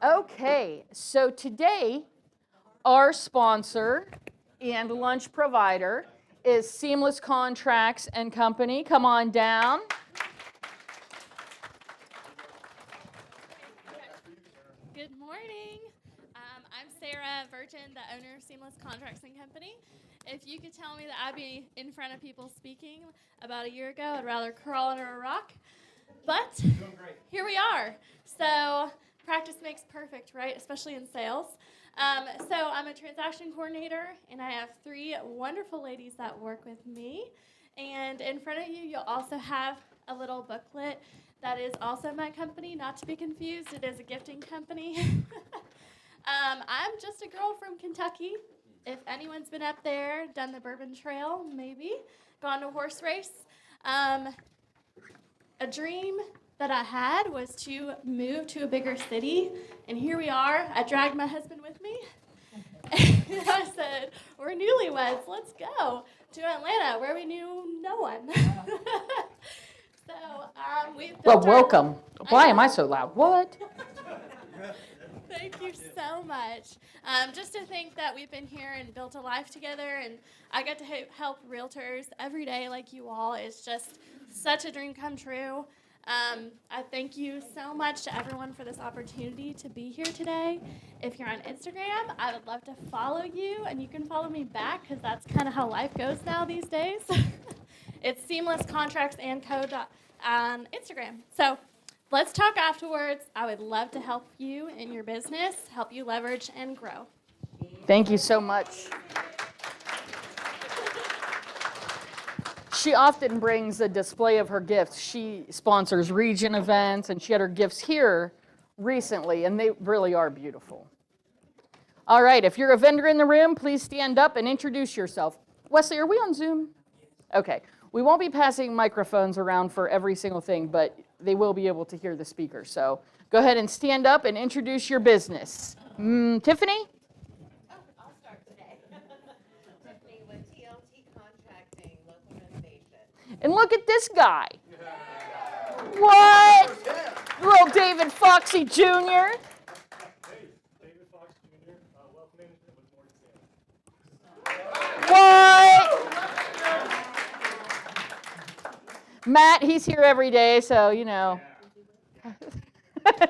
Okay, so today our sponsor and lunch provider is Seamless Contracts and Company. Come on down. Good morning. I'm Sarah Virgin, the owner of Seamless Contracts and Company. If you could tell me that I'd be in front of people speaking about a year ago, I'd rather crawl under a rock. But here we are. So practice makes perfect, right? Especially in sales. So I'm a transaction coordinator, and I have 3 wonderful ladies that work with me. And in front of you, you'll also have a little booklet that is also my company, not to be confused. It is a gifting company. I'm just a girl from Kentucky. If anyone's been up there, done the Bourbon Trail, maybe, gone to a horse race. A dream that I had was to move to a bigger city, and here we are. I dragged my husband with me, and I said, we're newlyweds, let's go to Atlanta, where we knew no one. So we've Well, built welcome. Why am I so loud? What? Thank you so much. Just to think that we've been here and built a life together, and I get to help realtors every day like you all. It's just such a dream come true. I thank you so much to everyone for this opportunity to be here today. If you're on Instagram, I would love to follow you, and you can follow me back because that's kind of how life goes now these days. It's Seamless Contracts and Co. on Instagram. So let's talk afterwards. I would love to help you in your business, help you leverage and grow. Thank you so much. She often brings a display of her gifts. She sponsors region events, and she had her gifts here recently, and they really are beautiful. All right, if you're a vendor in the room, please stand up and introduce yourself. Wesley, are we on Zoom? Okay. We won't be passing microphones around for every single thing, but they will be able to hear the speaker. So go ahead and stand up and introduce your business. Tiffany? I'll start today. Tiffany with TLT Contracting, local renovation. And look at this guy. What? Little David Foxy Jr. Hey, David Fox Jr., wealth management with Morton. What? Matt, he's here every day, so, you know. I'm Matt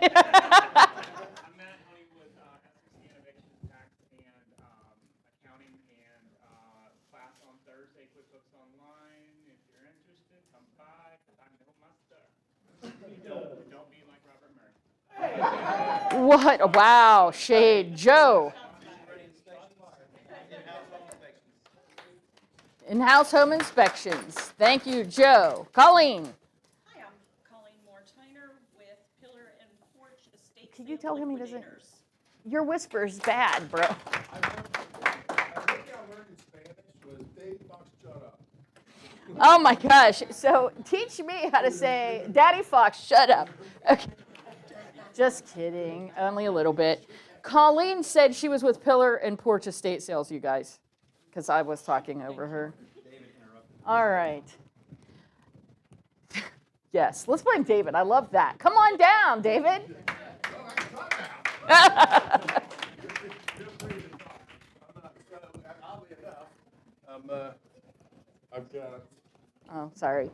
Honey with SEC Innovation Tax and Accounting and class on Thursday, QuickBooks Online. If you're interested, come by, because I know my stuff. Don't be like Robert Murray. What? Wow, shade. Joe. In-house home inspections. Thank you, Joe. Colleen. Hi, I'm Colleen Morton with Pillar and Porch Estate. Can you tell him he doesn't? Your whisper's bad, bro. I think I learned in Spanish was Dave Fox, shut up. Oh my gosh. So teach me how to say, Daddy Fox, shut up. Okay. Just kidding. Only a little bit. Colleen said she was with Pillar and Porch Estate Sales, you guys, because I was talking over her. All right. Yes, let's blame David. I love that. Come on down, David. Oddly enough, I've got. Oh, sorry.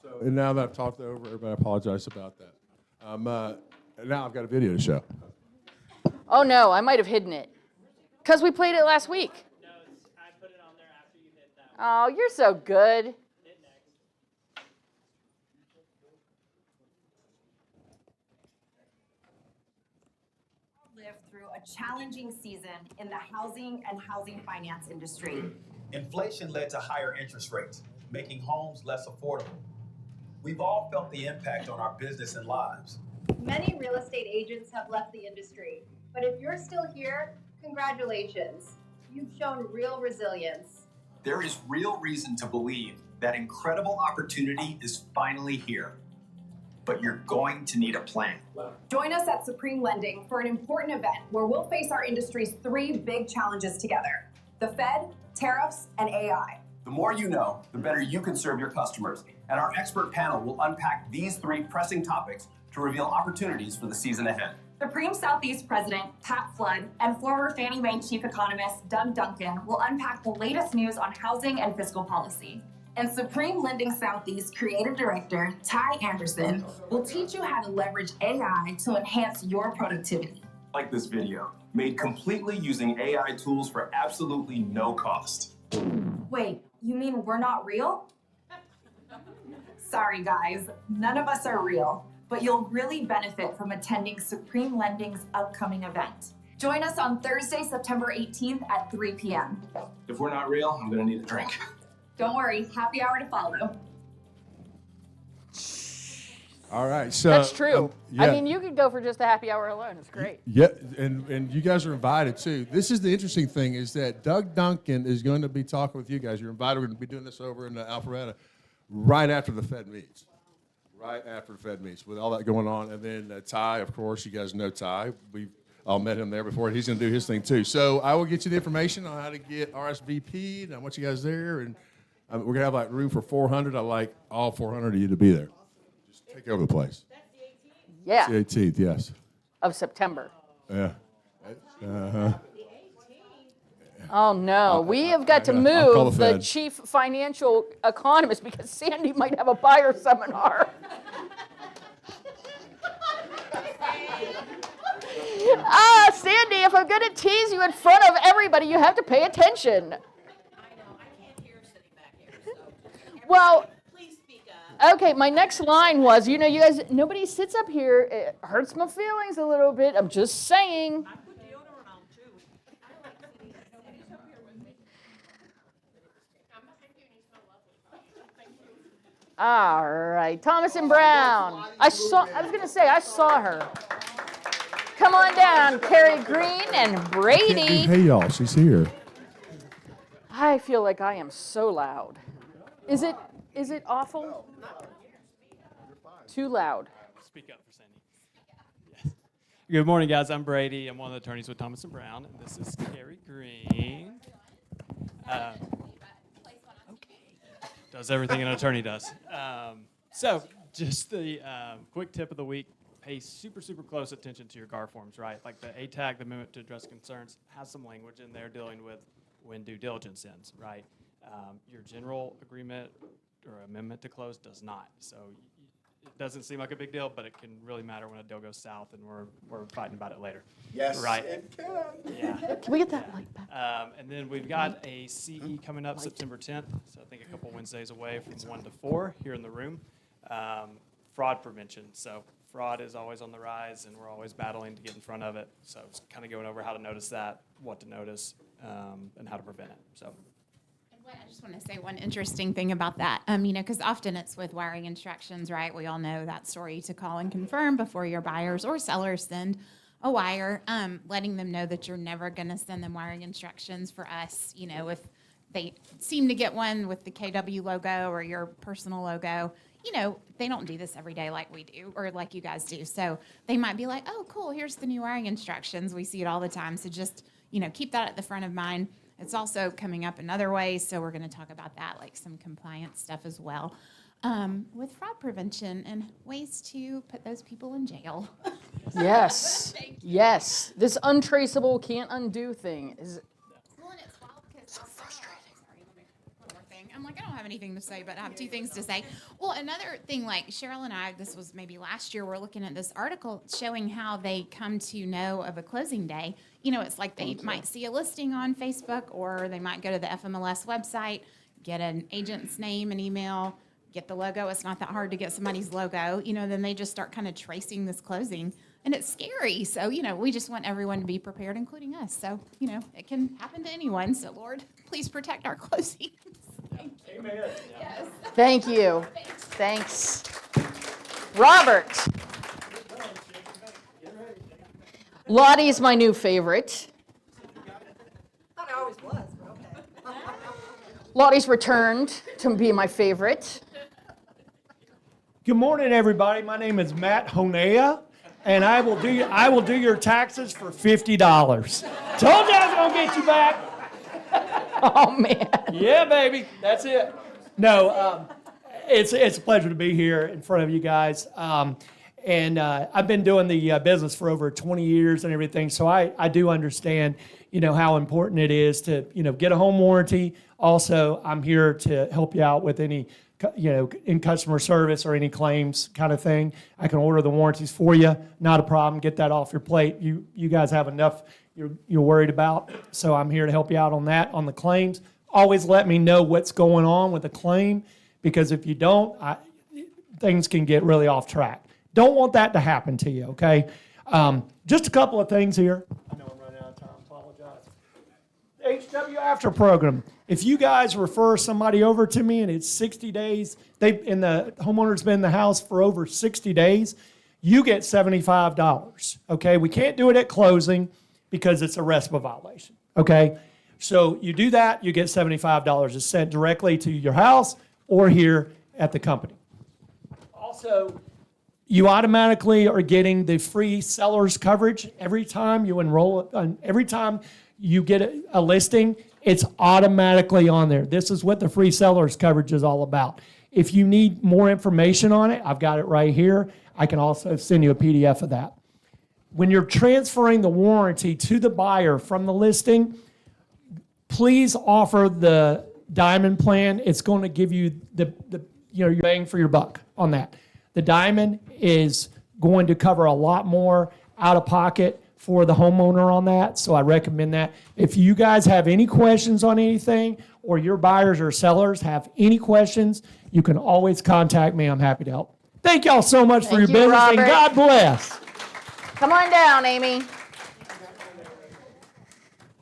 So, and now that I've talked over everybody, I apologize about that. And now I've got a video to show. Oh no, I might have hidden it. Because we played it last week. No, I put it on there after you hit that. Oh, you're so good. Hit next. Lived through a challenging season in the housing and housing finance industry. Inflation led to higher interest rates, making homes less affordable. We've all felt the impact on our business and lives. Many real estate agents have left the industry, but if you're still here, congratulations. You've shown real resilience. There is real reason to believe that incredible opportunity is finally here. But you're going to need a plan. Join us at Supreme Lending for an important event where we'll face our industry's 3 big challenges together: the Fed, tariffs, and AI. The more you know, the better you can serve your customers. And our expert panel will unpack these 3 pressing topics to reveal opportunities for the season ahead. Supreme Southeast President Pat Flood and former Fannie Mae Chief Economist Doug Duncan will unpack the latest news on housing and fiscal policy. And Supreme Lending Southeast Creative Director Ty Anderson will teach you how to leverage AI to enhance your productivity. Like this video, made completely using AI tools for absolutely no cost. Wait, you mean we're not real? Sorry guys, none of us are real, but you'll really benefit from attending Supreme Lending's upcoming event. Join us on Thursday, September 18th at 3 p.m. If we're not real, I'm gonna need a drink. Don't worry, happy hour to follow. All right, so That's true. yeah. I mean, you could go for just a happy hour alone. It's great. Yeah, and you guys are invited too. This is the interesting thing is that Doug Duncan is going to be talking with you guys. You're invited. We're going to be doing this over in Alpharetta right after the Fed meets. Right after the Fed meets with all that going on. And then Ty, of course, you guys know Ty. We all met him there before. He's going to do his thing too. So I will get you the information on how to get RSVP'd, and I want you guys there. And we're going to have like room for 400. I like all 400 of you to be there. Just take over the place. Yeah, The 18th, yes. of September. Yeah. Uh-huh. Oh no, we have got to I'll call move the the Fed. chief financial economist because Sandy might have a buyer seminar. Sandy, if I'm going to tease you in front of everybody, you have to pay attention. I know, I can't hear sitting back here, so. Well, Please speak up. okay, my next line was, you guys, nobody sits up here. It hurts my feelings a little bit. I'm just saying. I put deodorant on too. I like sitting, nobody's up here with me. I'm behind you and you smell lovely. Thank you. All right, Thomas and Brown. I was going to say, I saw her. Come on down, Carrie Green and Brady. Hey, y'all, she's here. I feel like I am so loud. Is it awful? Too loud. Speak up for Sandy. Yes. Good morning, guys. I'm Brady. I'm one of the attorneys with Thomas and Brown, and this is Carrie Green. Does everything an attorney does. So, just the quick tip of the week. Pay super, super close attention to your GAR forms, right? Like the ATAG, the Amendment to Address Concerns, has some language in there dealing with when due diligence ends, right? Your general agreement or amendment to close does not. So it doesn't seem like a big deal, but it can really matter when a deal goes south and we're fighting about it later. Yes, right? it can. Yeah. Can we get that light back? And then we've got a CE coming up September 10th, so I think a couple Wednesdays away from 1 to 4 here in the room. Fraud prevention. So fraud is always on the rise, and we're always battling to get in front of it. So it's kind of going over how to notice that, what to notice, and how to prevent it. So. I just want to say one interesting thing about that, because often it's with wiring instructions, right? We all know that story to call and confirm before your buyers or sellers send a wire, letting them know that you're never going to send them wiring instructions for us. If they seem to get one with the KW logo or your personal logo, they don't do this every day like we do or like you guys do. So they might be like, oh, cool, here's the new wiring instructions. We see it all the time. So just, keep that at the front of mind. It's also coming up in other ways, so we're going to talk about that, like some compliance stuff as well, with fraud prevention and ways to put those people in jail. Yes. Yes. This untraceable can't undo thing is Well, and it's wild because so frustrating. Sorry, let me one more thing. I'm like, I don't have anything to say, but I have two things to say. Well, another thing, like Cheryl and I, this was maybe last year, we're looking at this article showing how they come to know of a closing day. It's like they might see a listing on Facebook, or they might go to the FMLS website, get an agent's name and email, get the logo. It's not that hard to get somebody's logo. Then they just start kind of tracing this closing, and it's scary. So, we just want everyone to be prepared, including us. So, it can happen to anyone. So, Lord, please protect our closings. Thank you. Amen. Yes. Thank you. Thanks. Robert. Lottie's my new favorite. Thought I always was, but okay. Lottie's returned to be my favorite. Good morning, everybody. My name is Matt Honea, and I will do your taxes for $50. Told you I was gonna get you back. Oh man. Yeah, baby, that's it. No, it's a pleasure to be here in front of you guys. And I've been doing the business for over 20 years and everything, so I do understand, how important it is to, get a home warranty. Also, I'm here to help you out with any, in customer service or any claims kind of thing. I can order the warranties for you, not a problem. Get that off your plate. You guys have enough you're worried about, so I'm here to help you out on that, on the claims. Always let me know what's going on with the claim, because if you don't, things can get really off track. Don't want that to happen to you, okay? Just a couple of things here. I know I'm running out of time, apologize. HW After Program. If you guys refer somebody over to me and it's 60 days, and the homeowner's been in the house for over 60 days, you get $75, okay? We can't do it at closing because it's a RESPA violation, okay? So you do that, you get $75. It's sent directly to your house or here at the company. Also, you automatically are getting the free seller's coverage every time you enroll, every time you get a listing, it's automatically on there. This is what the free seller's coverage is all about. If you need more information on it, I've got it right here. I can also send you a PDF of that. When you're transferring the warranty to the buyer from the listing, please offer the Diamond plan. It's going to give you your bang for your buck on that. The Diamond is going to cover a lot more out of pocket for the homeowner on that, so I recommend that. If you guys have any questions on anything, or your buyers or sellers have any questions, you can always contact me. I'm happy to help. Thank y'all so much for your business, Robert. and God bless. Come on down, Amy.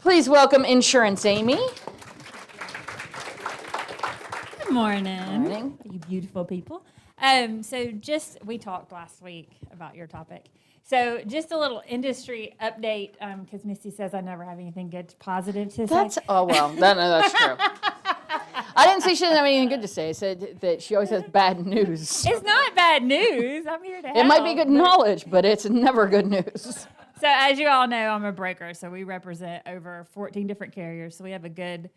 Please welcome Insurance Amy. Good morning. Morning. You beautiful people. We talked last week about your topic. So just a little industry update, because Misty says I never have anything good, positive to say. That's true. I didn't say she doesn't have anything good to say. I said that she always has bad news. It's not bad news. I'm here to help. It might be good knowledge, but it's never good news. So as you all know, I'm a broker, so we represent over 14 different carriers. So we have a good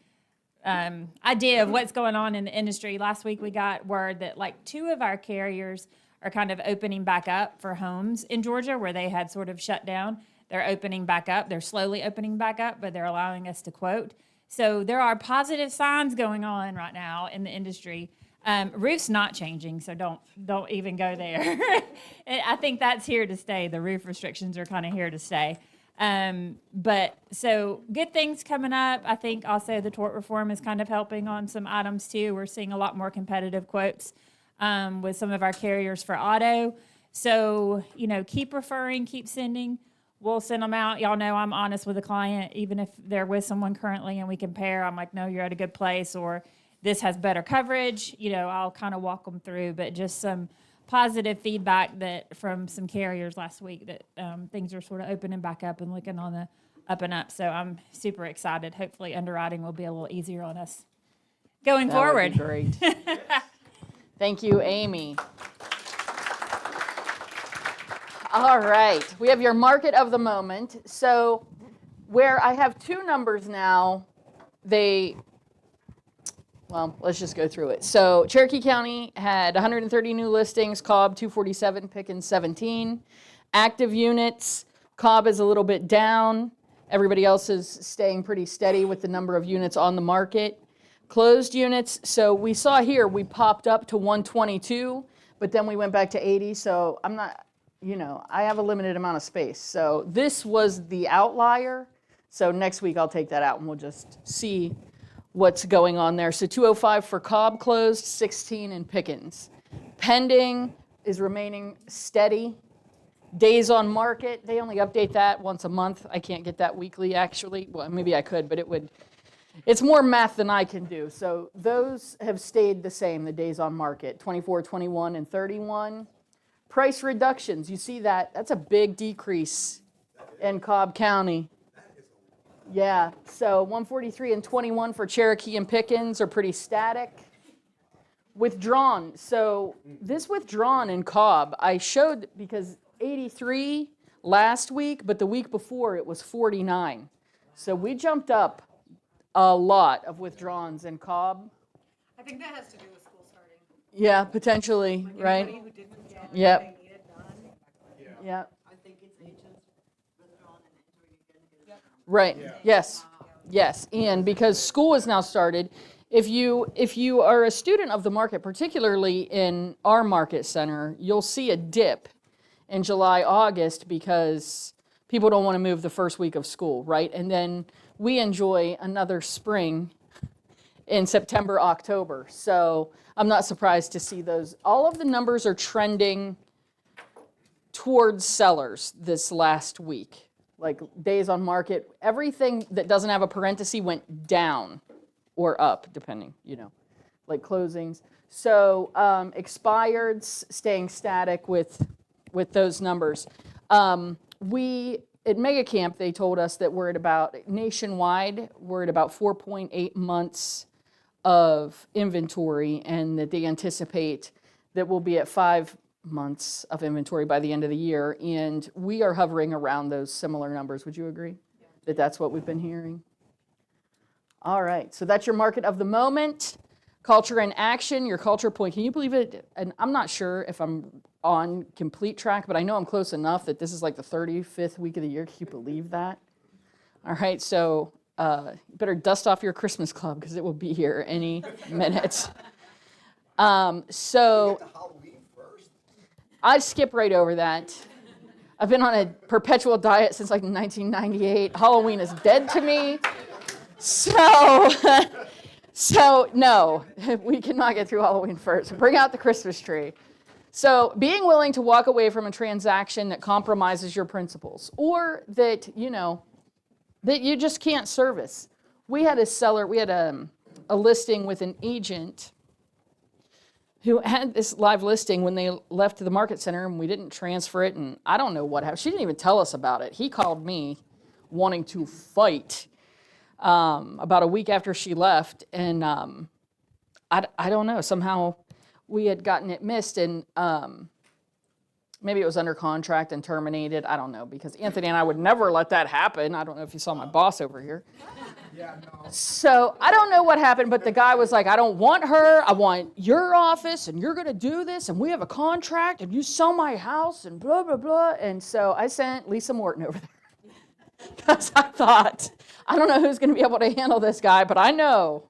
idea of what's going on in the industry. Last week we got word that like 2 of our carriers are kind of opening back up for homes in Georgia where they had sort of shut down. They're opening back up. They're slowly opening back up, but they're allowing us to quote. So there are positive signs going on right now in the industry. Roof's not changing, so don't even go there. I think that's here to stay. The roof restrictions are kind of here to stay. But so good things coming up. I think also the tort reform is kind of helping on some items too. We're seeing a lot more competitive quotes with some of our carriers for auto. So, keep referring, keep sending. We'll send them out. Y'all know I'm honest with a client, even if they're with someone currently and we compare. I'm like, no, you're at a good place, or this has better coverage. I'll kind of walk them through, but just some positive feedback that from some carriers last week that things are sort of opening back up and looking on the up and up. So I'm super excited. Hopefully underwriting will be a little easier on us going forward. That would be great. Thank you, Amy. All right, we have your market of the moment. So where I have 2 numbers now, let's just go through it. So Cherokee County had 130 new listings, Cobb 247, Pickens 17. Active units, Cobb is a little bit down. Everybody else is staying pretty steady with the number of units on the market. Closed units, so we saw here, we popped up to 122, but then we went back to 80, so I'm not, I have a limited amount of space. So this was the outlier. So next week I'll take that out and we'll just see what's going on there. So 205 for Cobb closed, 16 in Pickens. Pending is remaining steady. Days on market, they only update that once a month. I can't get that weekly actually. Well, maybe I could, but it's more math than I can do. So those have stayed the same, the days on market, 24, 21, and 31. Price reductions, you see that? That's a big decrease in Cobb County. Yeah, so 143 and 21 for Cherokee and Pickens are pretty static. Withdrawn, so this withdrawn in Cobb, I showed because 83 last week, but the week before it was 49. So we jumped up a lot of withdrawns in Cobb. I think that has to do with school starting. Yeah, potentially, right? Anybody who didn't get Yep. what they needed done Yeah. I think it's agents withdrawing and entering again. Right. Yes. Yes. And because school has now started, if you are a student of the market, particularly in our market center, you'll see a dip in July, August because people don't want to move the first week of school, right? And then we enjoy another spring in September, October. So I'm not surprised to see those. All of the numbers are trending towards sellers this last week. Like days on market, everything that doesn't have a parenthesis went down or up, depending, like closings. So expireds staying static with those numbers. We at Mega Camp, they told us that we're at about nationwide, we're at about 4.8 months of inventory, and that they anticipate that we'll be at 5 months of inventory by the end of the year, and we are hovering around those similar numbers. Would you agree that that's what we've been hearing? All right, so that's your market of the moment. Culture and action, your culture point. Can you believe it? And I'm not sure if I'm on complete track, but I know I'm close enough that this is like the 35th week of the year. Can you believe that? All right, so you better dust off your Christmas club because it will be here any minute. So I skip right over that. I've been on a perpetual diet since like 1998. Halloween is dead to me. So no, we cannot get through Halloween first. Bring out the Christmas tree. So being willing to walk away from a transaction that compromises your principles or that, that you just can't service. We had a listing with an agent who had this live listing when they left the market center and we didn't transfer it, and I don't know what happened. She didn't even tell us about it. He called me wanting to fight about a week after she left, and I don't know, somehow we had gotten it missed, and maybe it was under contract and terminated. I don't know, because Anthony and I would never let that happen. I don't know if you saw my boss over here. Yeah, no. So I don't know what happened, but the guy was like, I don't want her. I want your office, and you're going to do this, and we have a contract, and you sell my house, and blah, blah, blah. And so I sent Lisa Morton over there because I thought, I don't know who's going to be able to handle this guy, but I know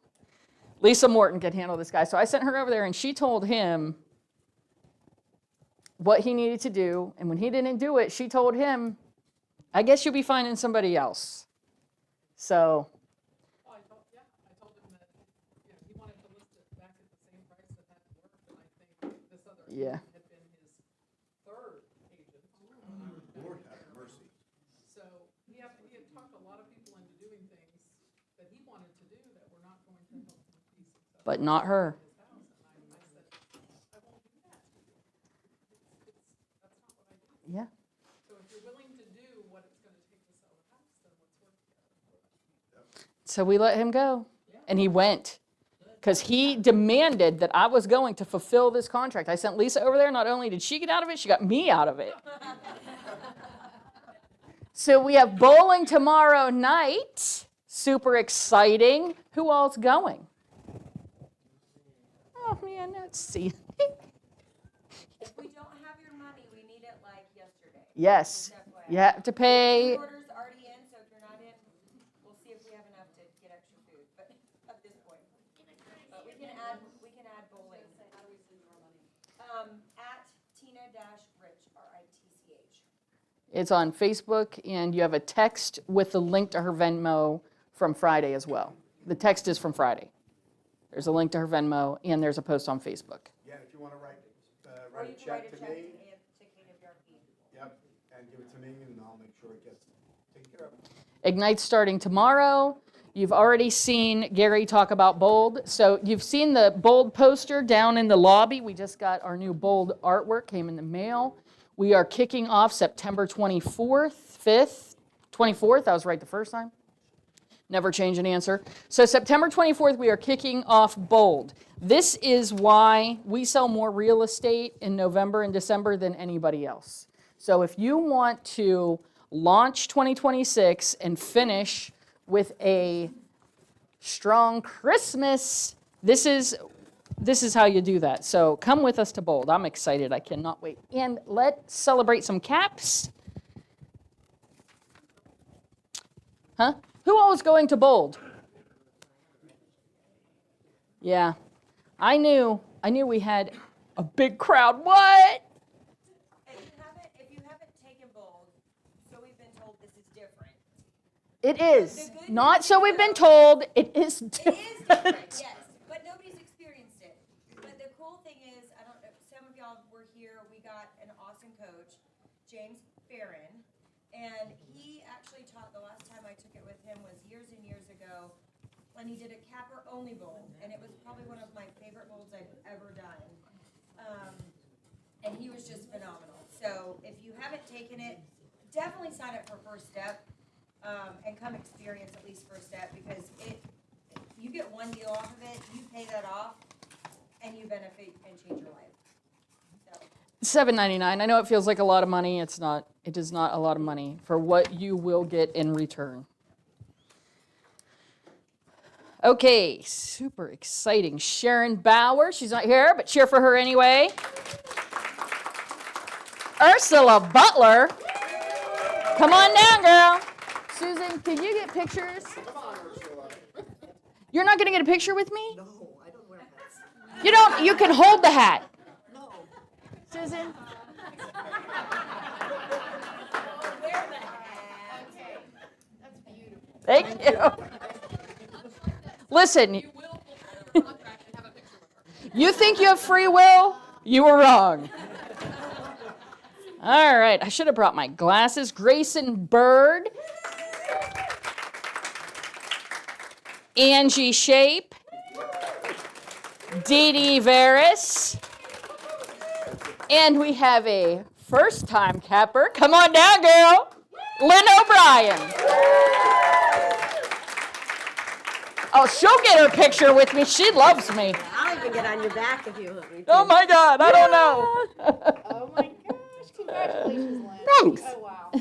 Lisa Morton can handle this guy. So I sent her over there, and she told him what he needed to do. And when he didn't do it, she told him, I guess you'll be finding somebody else. So I told him that he wanted to list it back at the same price that that worked, and I think this other agent had been his third agent. Lord have mercy. So he had talked a lot of people into doing things that he wanted to do that were not going to help him be successful. but not her. Yeah. So if you're willing to do what it's going to take to sell the house, then let's work together. So we let him go, and he went because he demanded that I was going to fulfill this contract. I sent Lisa over there. Not only did she get out of it, she got me out of it. So we have bowling tomorrow night. Super exciting. Who all's going? Oh, man, let's see. If we don't have your money, we need it like yesterday. Yes. You have to pay. The order's already in, so if you're not in, we'll see if we have enough to get extra food, but at this point. But we can add bowling. How do we send more money? At Tina-Rich, R-I-T-C-H. It's on Facebook, and you have a text with the link to her Venmo from Friday as well. The text is from Friday. There's a link to her Venmo, and there's a post on Facebook. Yeah, if you want to write Or a you can check write a to check me. to KWRP. Yep, and give it to me, and I'll make sure it gets taken care of. Ignite's starting tomorrow. You've already seen Gary talk about Bold. So you've seen the Bold poster down in the lobby. We just got our new Bold artwork, came in the mail. We are kicking off September 24th. I was right the first time. Never change an answer. So September 24th, we are kicking off Bold. This is why we sell more real estate in November and December than anybody else. So if you want to launch 2026 and finish with a strong Christmas, this is this is how you do that. So come with us to Bold. I'm excited. I cannot wait. And let's celebrate some caps. Huh? Who all is going to Bold? Yeah. I knew we had a big crowd. What? If you haven't taken Bold, so we've been told this is different. It is. Not so we've been told. It is different. It is different, yes, but nobody's experienced it. But the cool thing is, I don't know, some of y'all were here, we got an awesome coach, James Barron, and he actually taught, the last time I took it with him was years and years ago, when he did a capper-only bowl, and it was probably one of my favorite bowls I've ever done. And he was just phenomenal. So if you haven't taken it, definitely sign up for First Step, and come experience at least First Step, because you get one deal off of it, you pay that off, and you benefit and change your life. So. $7.99. I know it feels like a lot of money. It's not. It is not a lot of money for what you will get in return. Okay, super exciting. Sharon Bauer, she's not here, but cheer for her anyway. Ursula Butler. Come on down, girl. Susan, can you get pictures? You're not going to get a picture with me? No, I don't wear hats. You don't. You can hold the hat. No. Susan. Wear the hat. Okay. That's beautiful. Thank you. Listen. You think you have free will? You were wrong. All right, I should have brought my glasses. Grayson Bird. Angie Shape. Dee Dee Veris. And we have a first-time capper. Come on down, girl. Lynn O'Brien. Oh, she'll get her picture with me. She loves me. I'll even get on your back if you let me. Oh, my God. I don't know. Oh, my gosh. Congratulations, Lynn. Thanks. Oh, wow.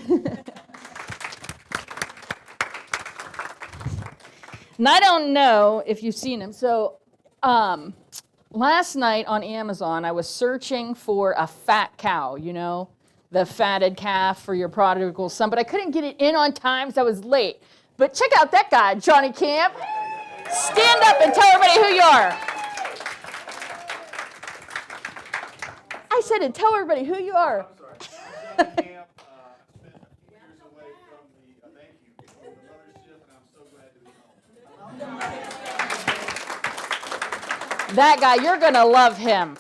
And I don't know if you've seen him. So last night on Amazon, I was searching for a fat cow, you know, the fatted calf for your prodigal son, but I couldn't get it in on time, so I was late. But check out that guy, Johnny Camp. Stand up and tell everybody who you are. I said it. Tell everybody who you are. Johnny Camp, spent a few years away from the mothership, and I'm so glad to be home. That guy, you're going to love him.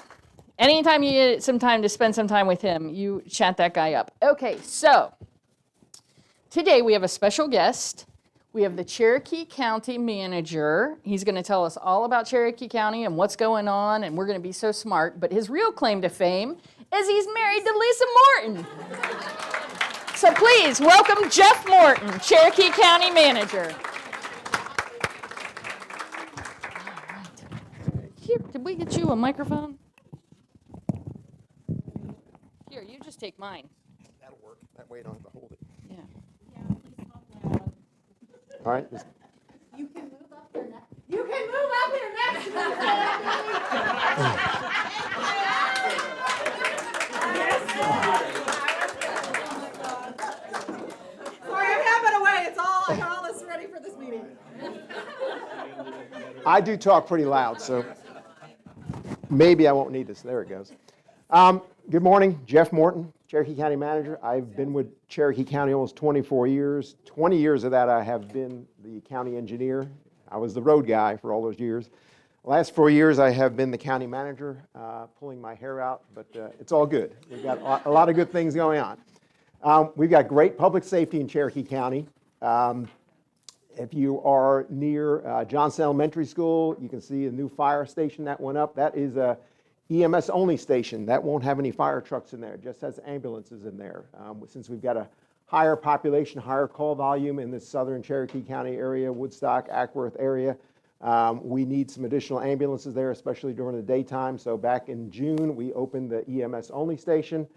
Anytime you get some time to spend some time with him, you chat that guy up. Okay, so today we have a special guest. We have the Cherokee County manager. He's going to tell us all about Cherokee County and what's going on, and we're going to be so smart. But his real claim to fame is he's married to Lisa Morton. So please welcome Geoff Morton, Cherokee County manager. Here, did we get you a microphone? Here, you just take mine. That'll work. That way you don't have to hold it. Yeah. All right. You can move up there next. You can move up there next to me. Sorry, I'm having a way. I got all this ready for this meeting. I do talk pretty loud, so maybe I won't need this. There it goes. Good morning, Geoff Morton, Cherokee County Manager. I've been with Cherokee County almost 24 years. 20 years of that I have been the county engineer. I was the road guy for all those years. The last 4 years I have been the county manager, pulling my hair out, but it's all good. We've got a lot of good things going on. We've got great public safety in Cherokee County. If you are near Johnson Elementary School, you can see a new fire station that went up. That is a EMS only station. That won't have any fire trucks in there. It just has ambulances in there. Since we've got a higher population, higher call volume in the southern Cherokee County area, Woodstock, Ackworth area, we need some additional ambulances there, especially during the daytime. So back in June, we opened the EMS only station.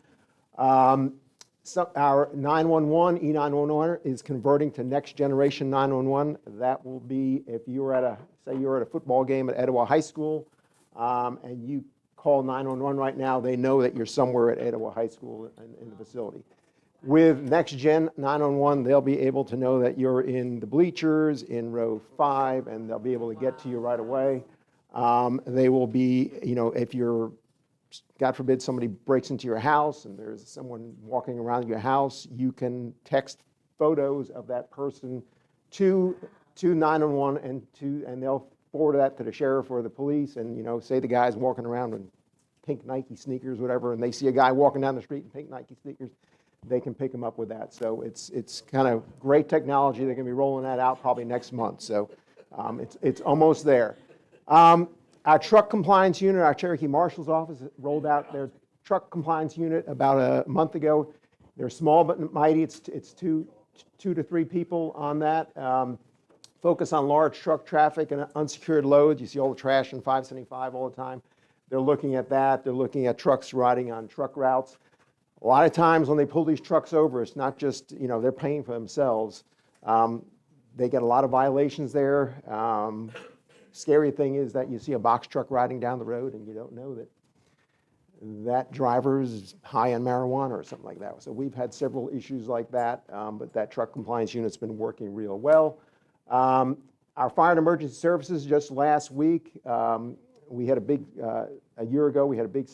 So our 911, E911 is converting to next generation 911. That will be if you were at say you were at a football game at Etowah High School, and you call 911 right now, they know that you're somewhere at Etowah High School in the facility. With Next Gen 911, they'll be able to know that you're in the bleachers in row 5, and they'll be able to get to you right away. They will be, if you're, God forbid, somebody breaks into your house and there's someone walking around your house, you can text photos of that person to 911 and they'll forward that to the sheriff or the police. And say the guy's walking around in pink Nike sneakers, whatever, and they see a guy walking down the street in pink Nike sneakers, they can pick him up with that. So it's kind of great technology. They're going to be rolling that out probably next month. So it's almost there. Our truck compliance unit, our Cherokee Marshal's Office rolled out their truck compliance unit about a month ago. They're small but mighty. It's two to three people on that. Focus on large truck traffic and unsecured loads. You see all the trash in 575 all the time. They're looking at that. They're looking at trucks riding on truck routes. A lot of times when they pull these trucks over, it's not just, they're paying for themselves. They get a lot of violations there. Scary thing is that you see a box truck riding down the road and you don't know that driver is high on marijuana or something like that. So we've had several issues like that, but that truck compliance unit's been working real well. Our fire and emergency services, just last week, we had a year ago, we had a big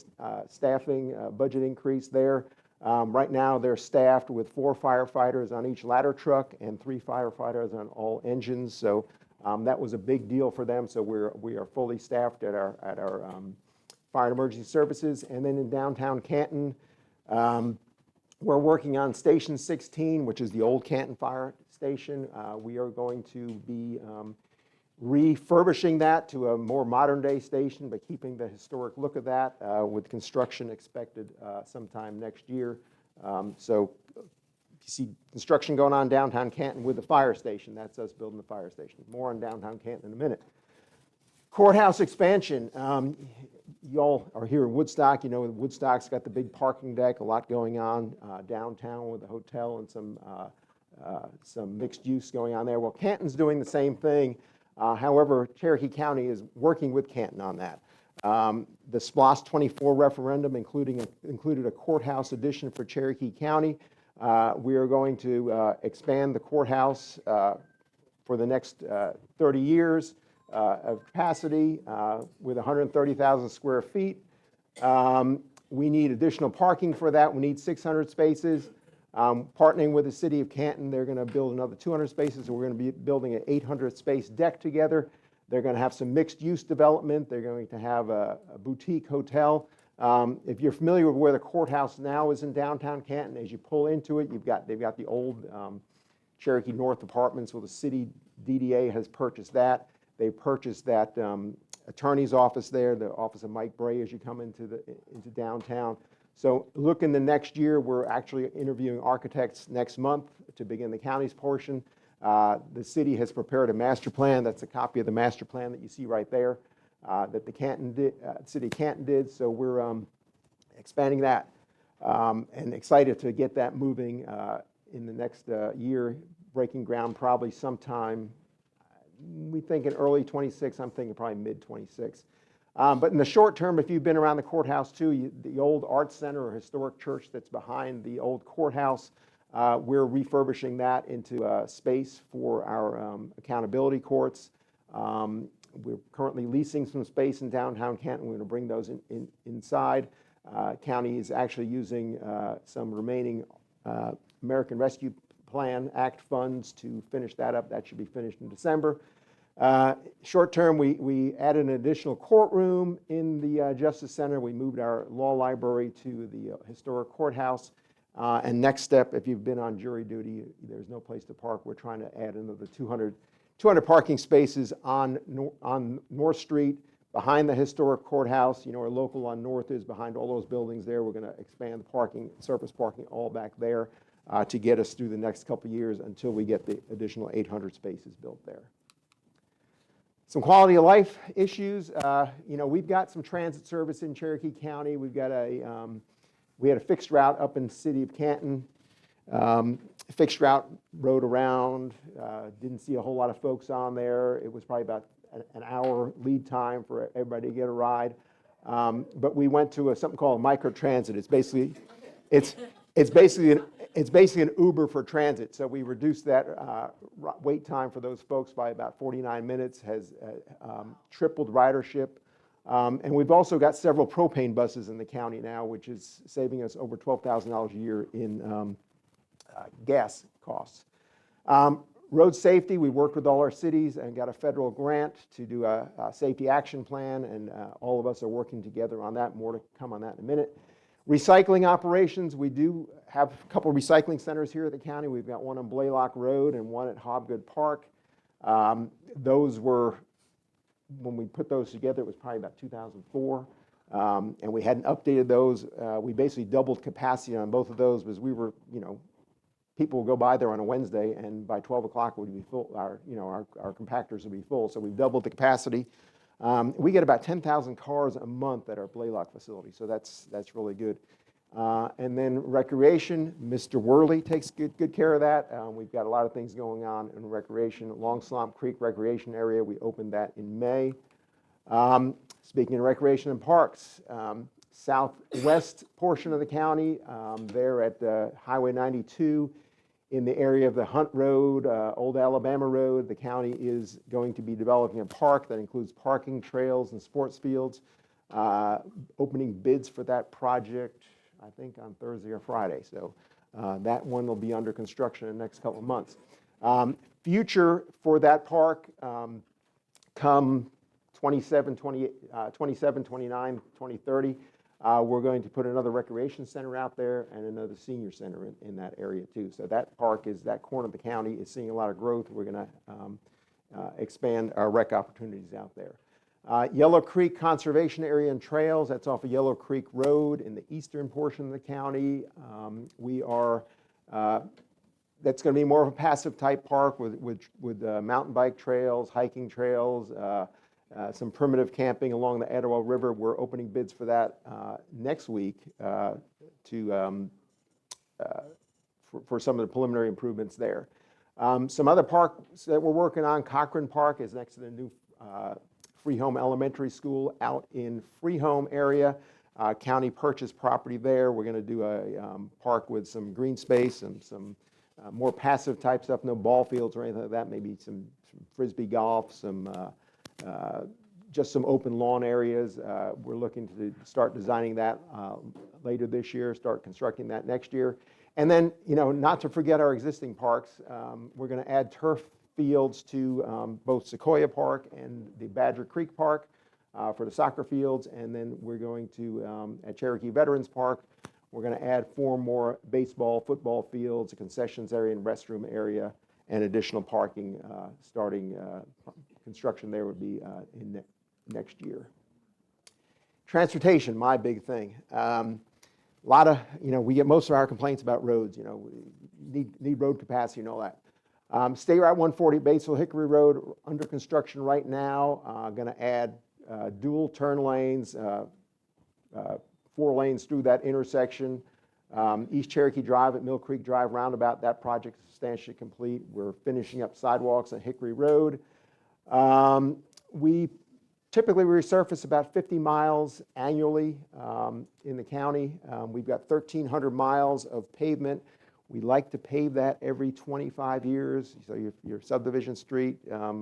staffing budget increase there. Right now, they're staffed with 4 firefighters on each ladder truck and 3 firefighters on all engines. So that was a big deal for them. So we are fully staffed at our fire and emergency services. And then in downtown Canton, we're working on Station 16, which is the old Canton Fire Station. We are going to be refurbishing that to a more modern day station, but keeping the historic look of that with construction expected sometime next year. So you see construction going on downtown Canton with the fire station. That's us building the fire station. More on downtown Canton in a minute. Courthouse expansion. You all are here in Woodstock. Woodstock's got the big parking deck, a lot going on downtown with the hotel and some mixed use going on there. Well, Canton's doing the same thing. However, Cherokee County is working with Canton on that. The SPLOST 24 referendum included a courthouse addition for Cherokee County. We are going to expand the courthouse for the next 30 years of capacity with 130,000 square feet. We need additional parking for that. We need 600 spaces. Partnering with the city of Canton, they're going to build another 200 spaces. So we're going to be building an 800 space deck together. They're going to have some mixed use development. They're going to have a boutique hotel. If you're familiar with where the courthouse now is in downtown Canton, as you pull into it, they've got the old Cherokee North Apartments. Well, the city DDA has purchased that. They purchased that attorney's office there, the office of Mike Bray, as you come into downtown. So look in the next year, we're actually interviewing architects next month to begin the county's portion. The city has prepared a master plan. That's a copy of the master plan that you see right there that the city of Canton did. So we're expanding that and excited to get that moving in the next year, breaking ground probably sometime, we think in early 26, I'm thinking probably mid 26. But in the short term, if you've been around the courthouse too, the old Arts Center or historic church that's behind the old courthouse, we're refurbishing that into a space for our accountability courts. We're currently leasing some space in downtown Canton. We're going to bring those inside. County is actually using some remaining American Rescue Plan Act funds to finish that up. That should be finished in December. Short term, we added an additional courtroom in the Justice Center. We moved our law library to the historic courthouse. And next step, if you've been on jury duty, there's no place to park. We're trying to add another 200 parking spaces on North Street behind the historic courthouse. You know where Local on North is, behind all those buildings there. We're going to expand the parking, surface parking all back there to get us through the next couple of years until we get the additional 800 spaces built there. Some quality of life issues. We've got some transit service in Cherokee County. We've got we had a fixed route up in the city of Canton. fixed route rode around, didn't see a whole lot of folks on there. It was probably about an hour lead time for everybody to get a ride. But we went to something called microtransit. It's basically an Uber for transit. So we reduced that wait time for those folks by about 49 minutes, has tripled ridership. And we've also got several propane buses in the county now, which is saving us over $12,000 a year in gas costs. Road safety, we worked with all our cities and got a federal grant to do a safety action plan, and all of us are working together on that. More to come on that in a minute. Recycling operations, we do have a couple of recycling centers here at the county. We've got one on Blaylock Road and one at Hobgood Park. Those were, when we put those together, it was probably about 2004, and we hadn't updated those. We basically doubled capacity on both of those because we were, people will go by there on a Wednesday, and by 12 o'clock would be full. Our compactors would be full. So we've doubled the capacity. We get about 10,000 cars a month at our Blaylock facility, so that's really good. And then recreation, Mr. Worley takes good care of that. We've got a lot of things going on in recreation. Long Swamp Creek Recreation Area, we opened that in May. Speaking of recreation and parks, southwest portion of the county, there at Highway 92, in the area of the Hunt Road, Old Alabama Road, the county is going to be developing a park that includes parking trails and sports fields. Opening bids for that project, I think, on Thursday or Friday. So that one will be under construction in the next couple of months. Future for that park, come 27, 29, 2030, we're going to put another recreation center out there and another senior center in that area too. So that park is, that corner of the county is seeing a lot of growth. We're going to expand our rec opportunities out there. Yellow Creek Conservation Area and Trails, that's off of Yellow Creek Road in the eastern portion of the county. That's going to be more of a passive type park with mountain bike trails, hiking trails, some primitive camping along the Etowah River. We're opening bids for that next week for some of the preliminary improvements there. Some other parks that we're working on, Cochran Park is next to the new Freehome Elementary School out in Freehome area. County purchased property there. We're going to do a park with some green space and some more passive type stuff, no ball fields or anything like that, maybe some frisbee golf, just some open lawn areas. We're looking to start designing that later this year, start constructing that next year. And then, not to forget our existing parks, we're going to add turf fields to both Sequoia Park and the Badger Creek Park for the soccer fields. And then we're going to, at Cherokee Veterans Park, we're going to add 4 more baseball, football fields, a concessions area and restroom area, and additional parking starting construction there would be in next year. Transportation, my big thing. A lot of, we get most of our complaints about roads, we need road capacity and all that. State Route 140, Batesville Hickory Road, under construction right now. Going to add dual turn lanes, 4 lanes through that intersection. East Cherokee Drive at Mill Creek Drive roundabout, that project is substantially complete. We're finishing up sidewalks on Hickory Road. We typically resurface about 50 miles annually in the county. We've got 1,300 miles of pavement. We like to pave that every 25 years. So your subdivision street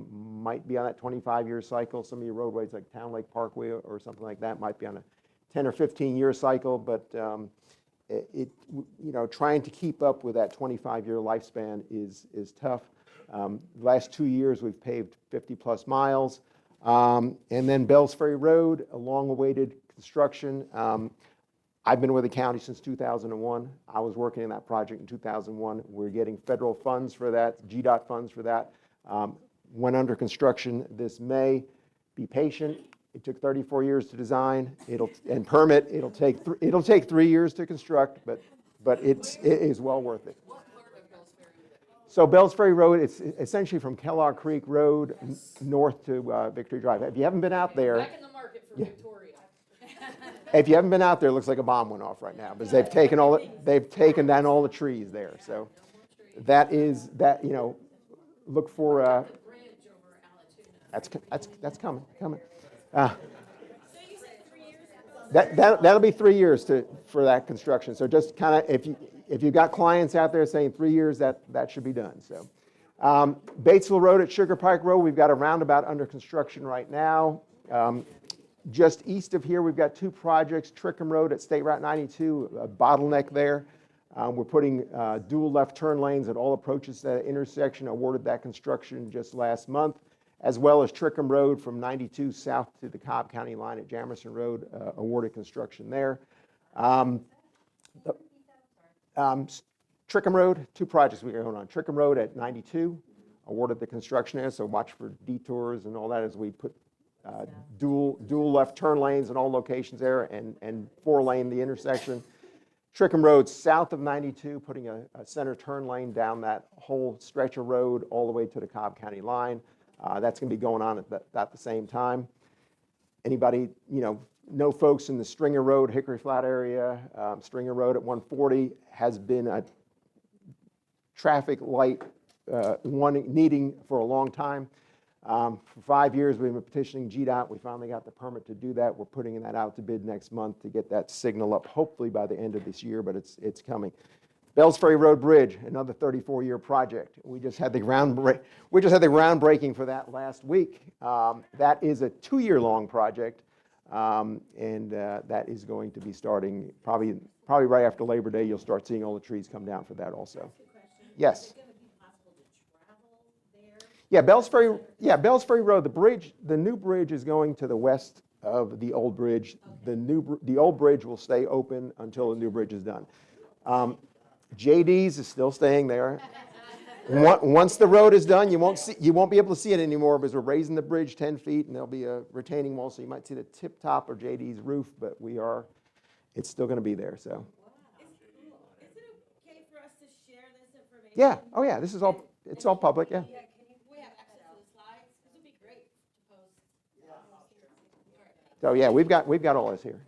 might be on that 25-year cycle. Some of your roadways like Town Lake Parkway or something like that might be on a 10 or 15-year cycle. But trying to keep up with that 25-year lifespan is tough. Last 2 years we've paved 50+ miles. And then Bells Ferry Road, a long-awaited construction. I've been with the county since 2001. I was working in that project in 2001. We're getting federal funds for that, GDOT funds for that. Went under construction this May. Be patient. It took 34 years to design. And permit. It'll take 3 years to construct, but it is well worth it. So Bells Ferry Road, it's essentially from Kellogg Creek Road north to Victory Drive. If you haven't been out there, Back in the market for Victoria. if you haven't been out there, it looks like a bomb went off right now because they've taken down all the trees there. So that is, that, look for, that's coming. That'll be 3 years for that construction. So just kind of, if you've got clients out there saying 3 years, that should be done. So Batesville Road at Sugar Pike Road, we've got a roundabout under construction right now. Just east of here, we've got 2 projects, Trickham Road at State Route 92, a bottleneck there. We're putting dual left turn lanes at all approaches to that intersection, awarded that construction just last month, as well as Trickham Road from 92 south to the Cobb County line at Jamerson Road, awarded construction there. Trickham Road, 2 projects we got going on. Trickham Road at 92, awarded the construction there, so watch for detours and all that as we put dual left turn lanes in all locations there and 4-lane the intersection. Trickham Road south of 92, putting a center turn lane down that whole stretch of road all the way to the Cobb County line. That's going to be going on at the same time. Anybody, know folks in the Stringer Road, Hickory Flat area, Stringer Road at 140 has been a traffic light needing for a long time. For 5 years, we've been petitioning GDOT. We finally got the permit to do that. We're putting that out to bid next month to get that signal up, hopefully by the end of this year, but it's coming. Bells Ferry Road Bridge, another 34-year project. We just had the groundbreaking for that last week. That is a 2-year-long project, and that is going to be starting probably right after Labor Day. You'll start seeing all the trees come down for that also. Yes. Yeah, Bells Ferry Road, the new bridge is going to the west of the old bridge. The old bridge will stay open until the new bridge is done. JD's is still staying there. Once the road is done, you won't be able to see it anymore because we're raising the bridge 10 feet and there'll be a retaining wall, so you might see the tip top of JD's roof, but it's still going to be there. So. Is it okay for us to share this information? Yeah. Oh yeah. It's all public. Yeah. So yeah, we've got all this here.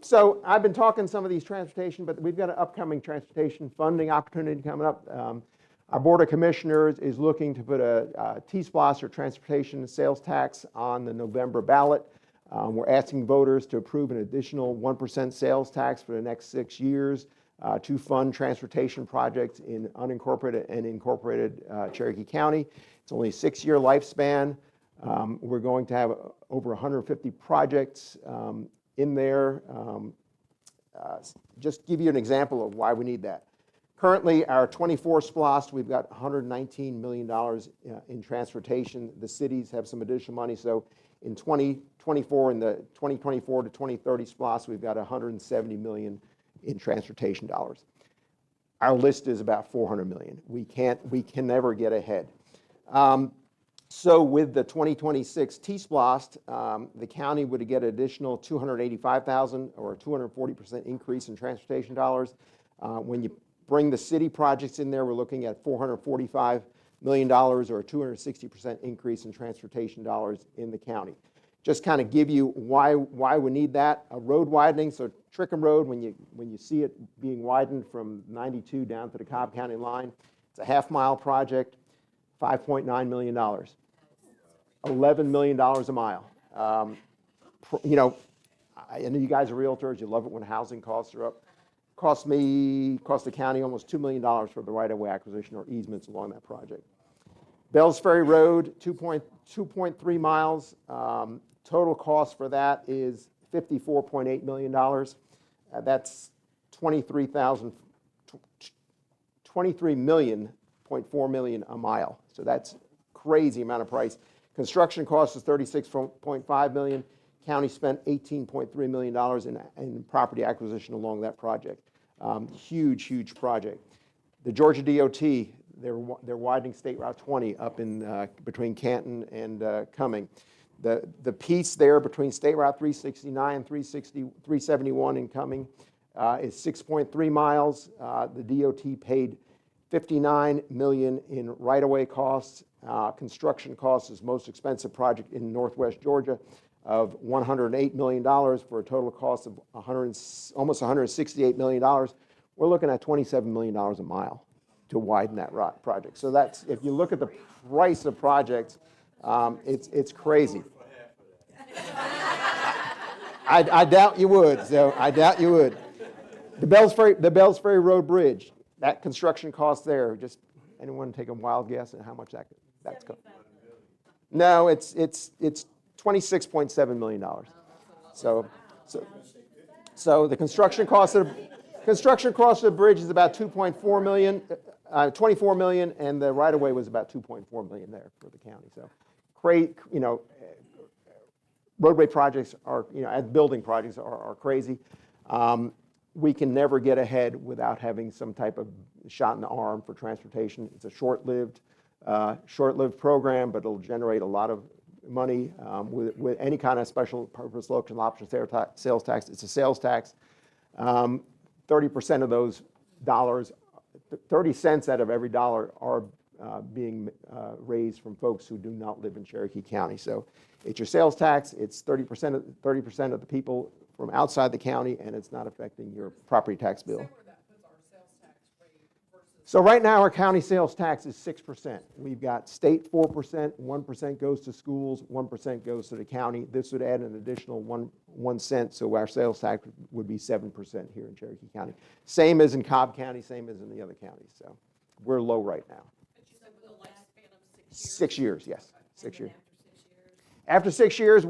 So I've been talking some of these transportation, but we've got an upcoming transportation funding opportunity coming up. Our Board of Commissioners is looking to put a T-SPLOST or transportation sales tax on the November ballot. We're asking voters to approve an additional 1% sales tax for the next 6 years to fund transportation projects in unincorporated and incorporated Cherokee County. It's only a 6-year lifespan. We're going to have over 150 projects in there. Just give you an example of why we need that. Currently, our 24 SPLOST, we've got $119 million in transportation. The cities have some additional money. So in 2024, in the 2024 to 2030 SPLOST, we've got $170 million in transportation dollars. Our list is about $400 million. We can never get ahead. So with the 2026 T-SPLOST, the county would get an additional $285,000 or a 240% increase in transportation dollars. When you bring the city projects in there, we're looking at $445 million or a 260% increase in transportation dollars in the county. Just kind of give you why we need that. A road widening, so Trickham Road, when you see it being widened from 92 down to the Cobb County line, it's a half-mile project. $5.9 million, $11 million a mile. I know you guys are realtors. You love it when housing costs are up. Cost the county almost $2 million for the right-of-way acquisition or easements along that project. Bells Ferry Road, 2.3 miles. Total cost for that is $54.8 million. That's $23.4 million a mile. So that's crazy amount of price. Construction cost is $36.5 million. County spent $18.3 million in property acquisition along that project. Huge project. The Georgia DOT, they're widening State Route 20 up in between Canton and Cumming. The piece there between State Route 369, 371 in Cumming is 6.3 miles. The DOT paid $59 million in right-of-way costs. Construction costs is most expensive project in Northwest Georgia of $108 million for a total cost of almost $168 million. We're looking at $27 million a mile to widen that project. So that's, if you look at the price of projects, it's crazy. I doubt you would, so I doubt you would. The Bells Ferry Road Bridge, that construction cost there, just anyone take a wild guess at how much that's going? No, it's $26.7 million. So the construction cost of the bridge is about 2.4 million, 24 million, and the right of way was about 2.4 million there for the county. So, roadway projects are, as building projects are crazy. We can never get ahead without having some type of shot in the arm for transportation. It's a short-lived program, but it'll generate a lot of money with any kind of special purpose local option sales tax. It's a sales tax. 30% of those dollars, 30 cents out of every dollar are being raised from folks who do not live in Cherokee County. So it's your sales tax. It's 30% of the people from outside the county, and it's not affecting your property tax bill. So right now, our county sales tax is 6%. We've got state 4%, 1% goes to schools, 1% goes to the county. This would add an additional 1 cent, so our sales tax would be 7% here in Cherokee County. Same as in Cobb County, same as in the other counties. So we're low right now. 6 years, yes, 6 years. After 6 years,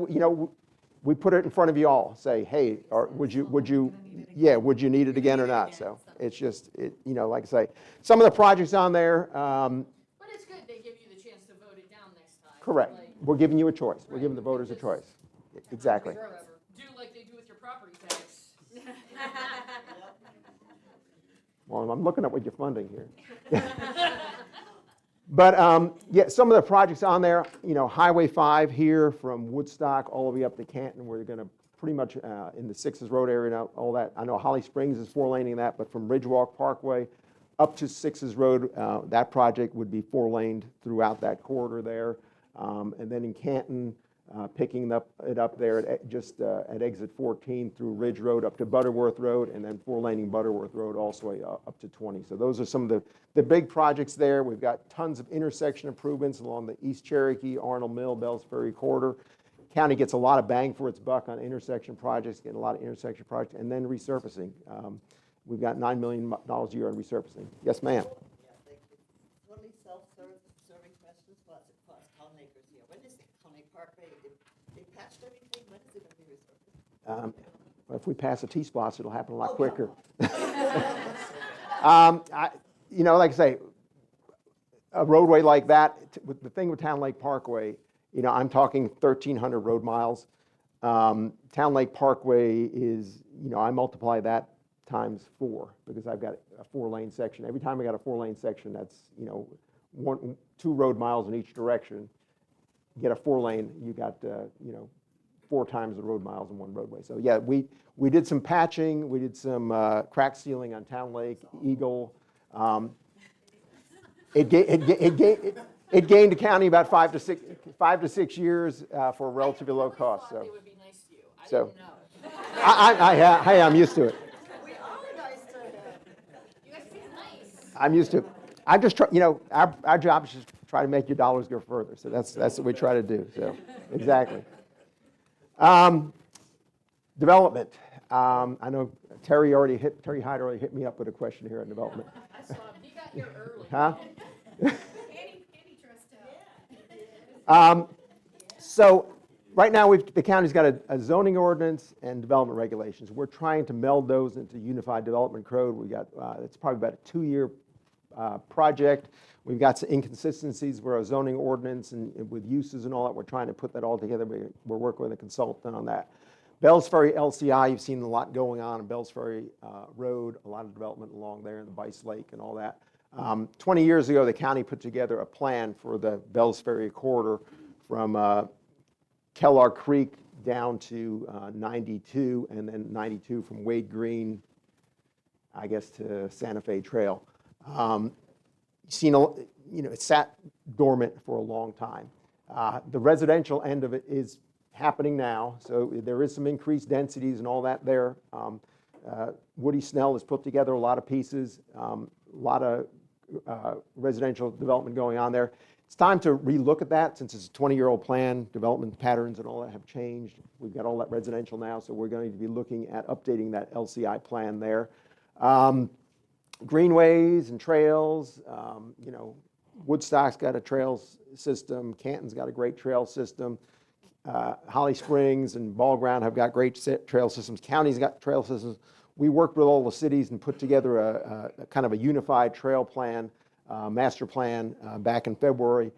we put it in front of you all. Say, hey, would you need it again or not? So it's just, like I say, some of the projects on there. But it's good they give you the chance to vote it down next time. Correct. We're giving you a choice. We're giving the voters a choice. Exactly. Do like they do with your property tax. Well, I'm looking at what you're funding here. But some of the projects on there, Highway 5 here from Woodstock all the way up to Canton, we're going to pretty much in the Sixes Road area now, all that. I know Holly Springs is 4-laning that, but from Ridgewalk Parkway up to Sixes Road, that project would be 4-laned throughout that corridor there. And then in Canton, picking it up there at exit 14 through Ridge Road up to Butterworth Road, and then 4-laning Butterworth Road also up to 20. So those are some of the big projects there. We've got tons of intersection improvements along the East Cherokee, Arnold Mill, Bells Ferry corridor. County gets a lot of bang for its buck on intersection projects, getting a lot of intersection projects, and then resurfacing. We've got $9 million a year on resurfacing. Yes, ma'am. Let me self-serving questions. What's it cost? Colin Acres here. When is Colin Parkway? They patched everything. When is it going to be resurfaced? If we pass a T-splosh, it'll happen a lot quicker. Like I say, a roadway like that, the thing with Town Lake Parkway, I'm talking 1,300 road miles. Town Lake Parkway is, I multiply that times 4 because I've got a 4-lane section. Every time I got a 4-lane section, that's, 2 road miles in each direction. You get a 4-lane, you got, 4 times the road miles in one roadway. So yeah, we did some patching, we did some crack sealing on Town Lake, Eagle. It gained the county about 5 to 6 years for a relatively low cost. So, they would be nice to you. I didn't know. Hey, I'm used to it. We are nice to him. You guys seem nice. I'm used to it. I'm just our job is just try to make your dollars go further. So that's what we try to do. So exactly. Development. I know Terry Hyde already hit me up with a question here on development. I saw him. He got here early. Huh? So right now the county's got a zoning ordinance and development regulations. We're trying to meld those into unified development code. We got it's probably about a 2-year project. We've got some inconsistencies with our zoning ordinance and with uses and all that. We're trying to put that all together. We're working with a consultant on that. Bells Ferry LCI, you've seen a lot going on Bells Ferry Road, a lot of development along there in the Bice Lake and all that. 20 years ago, the county put together a plan for the Bells Ferry corridor from Kellar Creek down to 92, and then 92 from Wade Green, I guess, to Santa Fe Trail. It sat dormant for a long time. The residential end of it is happening now, so there is some increased densities and all that there. Woody Snell has put together a lot of pieces, a lot of residential development going on there. It's time to relook at that since it's a 20-year-old plan. Development patterns and all that have changed. We've got all that residential now, so we're going to be looking at updating that LCI plan there. Greenways and trails, you know, Woodstock's got a trails system. Canton's got a great trail system. Holly Springs and Ball Ground have got great trail systems. County's got trail systems. We worked with all the cities and put together a kind of a unified trail plan, master plan back in February.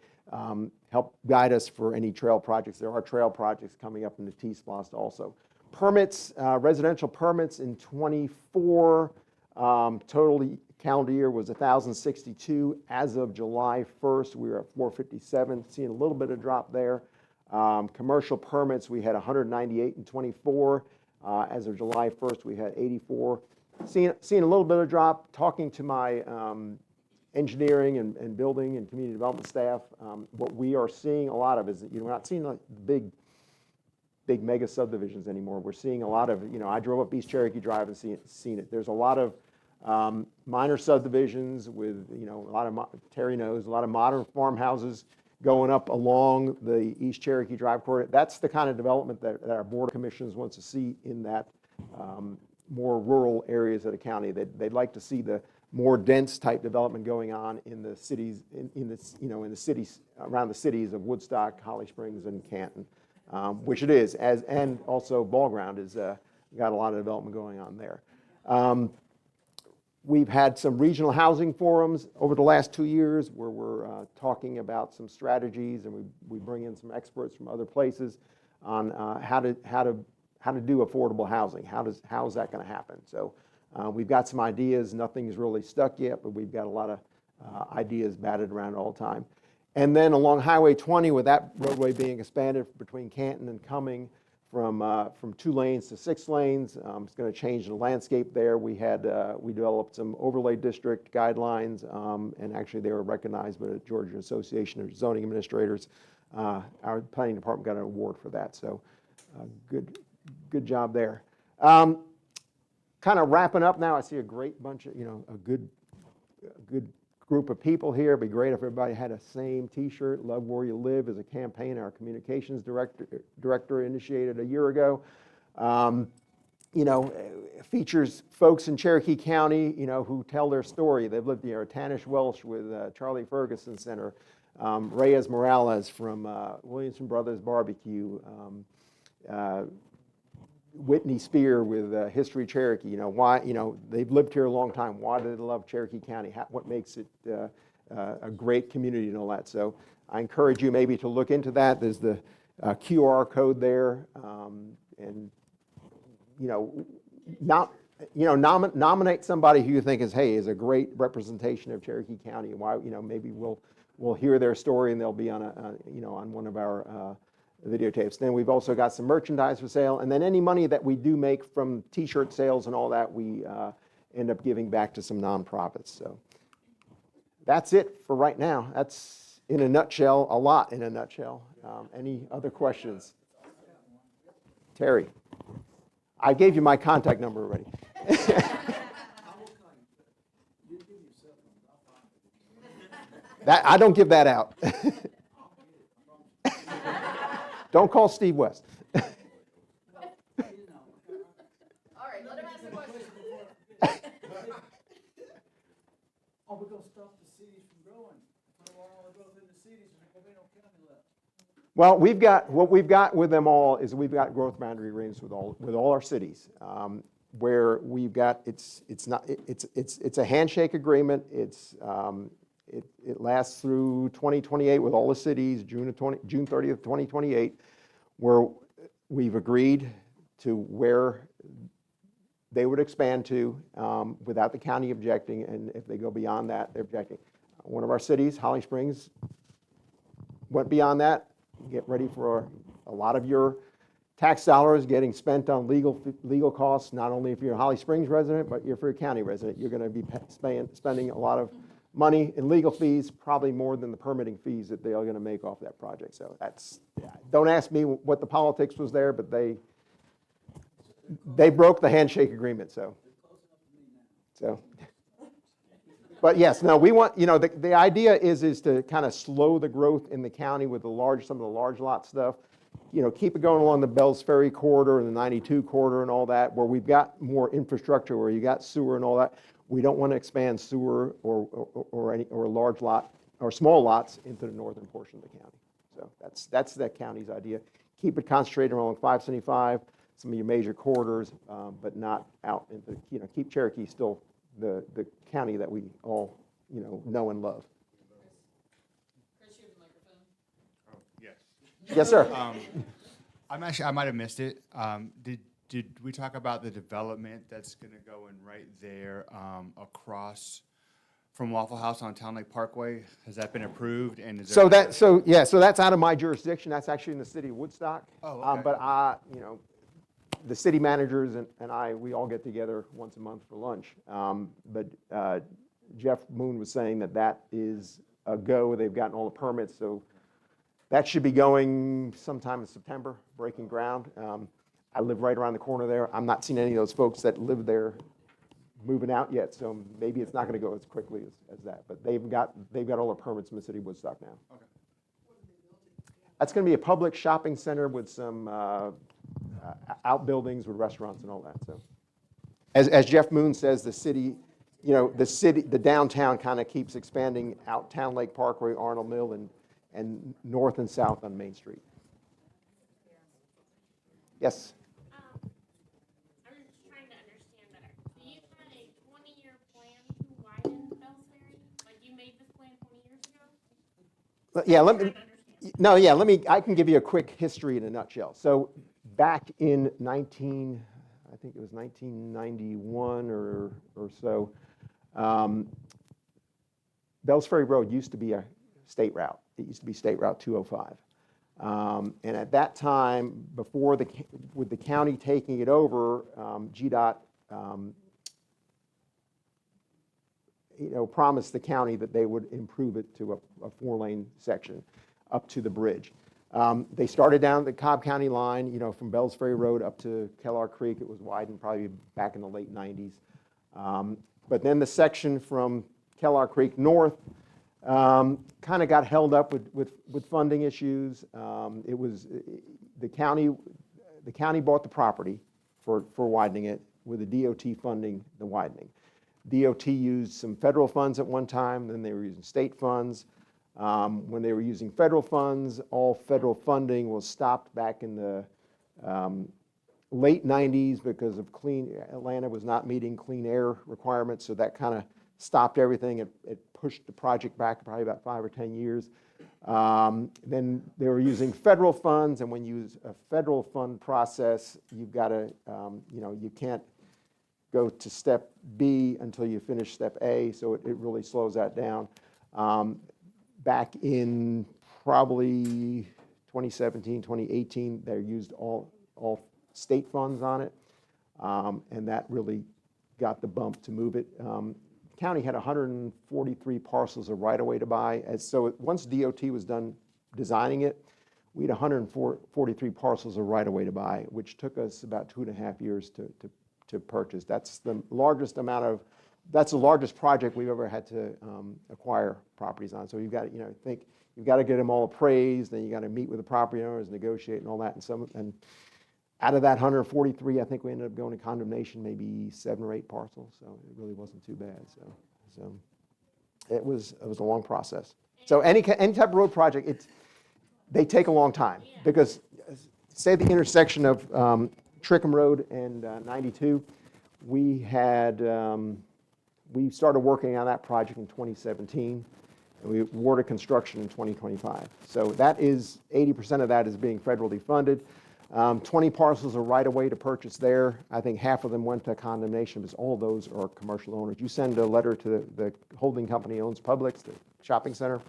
Help guide us for any trail projects. There are trail projects coming up in the T-SPLOST also. Permits, residential permits in 24, total calendar year was 1,062. As of July 1st, we were at 457, seeing a little bit of drop there. Commercial permits, we had 198 in 24. As of July 1st, we had 84. Seeing a little bit of drop. Talking to my engineering and building and community development staff, what we are seeing a lot of is that, you know, we're not seeing like big mega subdivisions anymore. We're seeing a lot of, you know, I drove up East Cherokee Drive and seen it. There's a lot of minor subdivisions with, you know, a lot of, Terry knows, a lot of modern farmhouses going up along the East Cherokee Drive corridor. That's the kind of development that our Board of Commissioners wants to see in that more rural areas of the county. They'd like to see the more dense type development going on in the cities, in the cities, around the cities of Woodstock, Holly Springs, and Canton, which it is, and also Ball Ground has got a lot of development going on there. We've had some regional housing forums over the last 2 years where we're talking about some strategies, and we bring in some experts from other places on how to do affordable housing. How's that going to happen? So we've got some ideas. Nothing's really stuck yet, but we've got a lot of ideas batted around all the time. And then along Highway 20, with that roadway being expanded between Canton and Cumming from 2 lanes to 6 lanes, it's going to change the landscape there. We developed some overlay district guidelines, and actually they were recognized by the Georgia Association of Zoning Administrators. Our planning department got an award for that, so good job there. Kind of wrapping up now. I see a great bunch of, a good group of people here. It'd be great if everybody had a same T-shirt. Love Where You Live is a campaign our communications director initiated a year ago. Features folks in Cherokee County, who tell their story. They've lived here. Tanish Welsh with Charlie Ferguson Center, Reyes Morales from Williamson Brothers Barbecue, Whitney Spear with History Cherokee. Why? They've lived here a long time. Why do they love Cherokee County? What makes it a great community and all that? So I encourage you maybe to look into that. There's the QR code there, and nominate somebody who you think is a great representation of Cherokee County. Why? Maybe we'll hear their story and they'll be on on one of our videotapes. Then we've also got some merchandise for sale, and then any money that we do make from T-shirt sales and all that, we end up giving back to some nonprofits. So that's it for right now. That's in a nutshell, a lot in a nutshell. Any other questions? Terry, I gave you my contact number already. That I don't give that out. Don't call Steve West. All right, let him ask the question. Are we going to stop the cities from growing? Put all the growth in the cities and there will be no county left. Well, what we've got with them all is we've got growth boundary agreements with all our cities, where we've got it's a handshake agreement. It lasts through 2028 with all the cities, June 30th, 2028, where we've agreed to where they would expand to without the county objecting, and if they go beyond that, they're objecting. One of our cities, Holly Springs, went beyond that. Get ready for a lot of your tax dollars getting spent on legal costs, not only if you're a Holly Springs resident, but if you're a county resident. You're going to be spending a lot of money in legal fees, probably more than the permitting fees that they are going to make off that project. So don't ask me what the politics was there, but they broke the handshake agreement. So But yes, no, we want, the idea is to kind of slow the growth in the county with some of the large lot stuff. Keep it going along the Bells Ferry corridor and the 92 corridor and all that, where we've got more infrastructure, where you got sewer and all that. We don't want to expand sewer or large lot or small lots into the northern portion of the county. So that's that county's idea. Keep it concentrated along 575, some of your major corridors, but not out into, keep Cherokee still the county that we all, know and love. Chris, you have the microphone. Oh, yes. Yes, sir. I might have missed it. Did we talk about the development that's going to go in right there across from Waffle House on Town Lake Parkway? Has that been approved? And is there So that's out of my jurisdiction. That's actually in the city of Woodstock. Oh, okay. But the city managers and I, we all get together once a month for lunch. But Geoff Moon was saying that is a go. They've gotten all the permits, so that should be going sometime in September, breaking ground. I live right around the corner there. I'm not seeing any of those folks that live there moving out yet, so maybe it's not going to go as quickly as that. But they've got all the permits in the city of Woodstock now. Okay. That's going to be a public shopping center with some outbuildings with restaurants and all that. So, as Geoff Moon says, the city, the downtown kind of keeps expanding out Town Lake Parkway, Arnold Mill, and north and south on Main Street. Yes. I'm just trying to understand better. So you had a 20-year plan to widen Bells Ferry? Like you made this plan 20 years ago? Yeah, I can give you a quick history in a nutshell. So back in I think it was 1991 or so, Bells Ferry Road used to be a state route. It used to be State Route 205. And at that time, with the county taking it over, GDOT promised the county that they would improve it to a 4-lane section up to the bridge. They started down the Cobb County line, from Bells Ferry Road up to Kellar Creek. It was widened probably back in the late 90s. But then the section from Kellar Creek north kind of got held up with funding issues. It was the county bought the property for widening it, with the DOT funding the widening. DOT used some federal funds at one time, then they were using state funds. When they were using federal funds, all federal funding was stopped back in the late 90s because of Atlanta was not meeting clean air requirements, so that kind of stopped everything. It pushed the project back probably about 5 or 10 years. Then they were using federal funds, and when you use a federal fund process, you've got to, you can't go to step B until you finish step A, so it really slows that down. Back in probably 2017, 2018, they used all state funds on it, and that really got the bump to move it. County had 143 parcels of right-of-way to buy. So once DOT was done designing it, we had 143 parcels of right-of-way to buy, which took us about 2.5 years to purchase. That's the largest project we've ever had to acquire properties on. So you've got to, you've got to get them all appraised, then you got to meet with the property owners, negotiate and all that. And out of that 143, I think we ended up going to condemnation, maybe 7 or 8 parcels. So it really wasn't too bad. So it was a long process. So any type of road project, they take a long time, because say the intersection of Trickham Road and 92, we started working on that project in 2017, and we awarded construction in 2025. So that is 80% of that is being federally funded. 20 parcels of right-of-way to purchase there. I think half of them went to condemnation, because all those are commercial owners. You send a letter to the holding company owns Publix, the shopping center,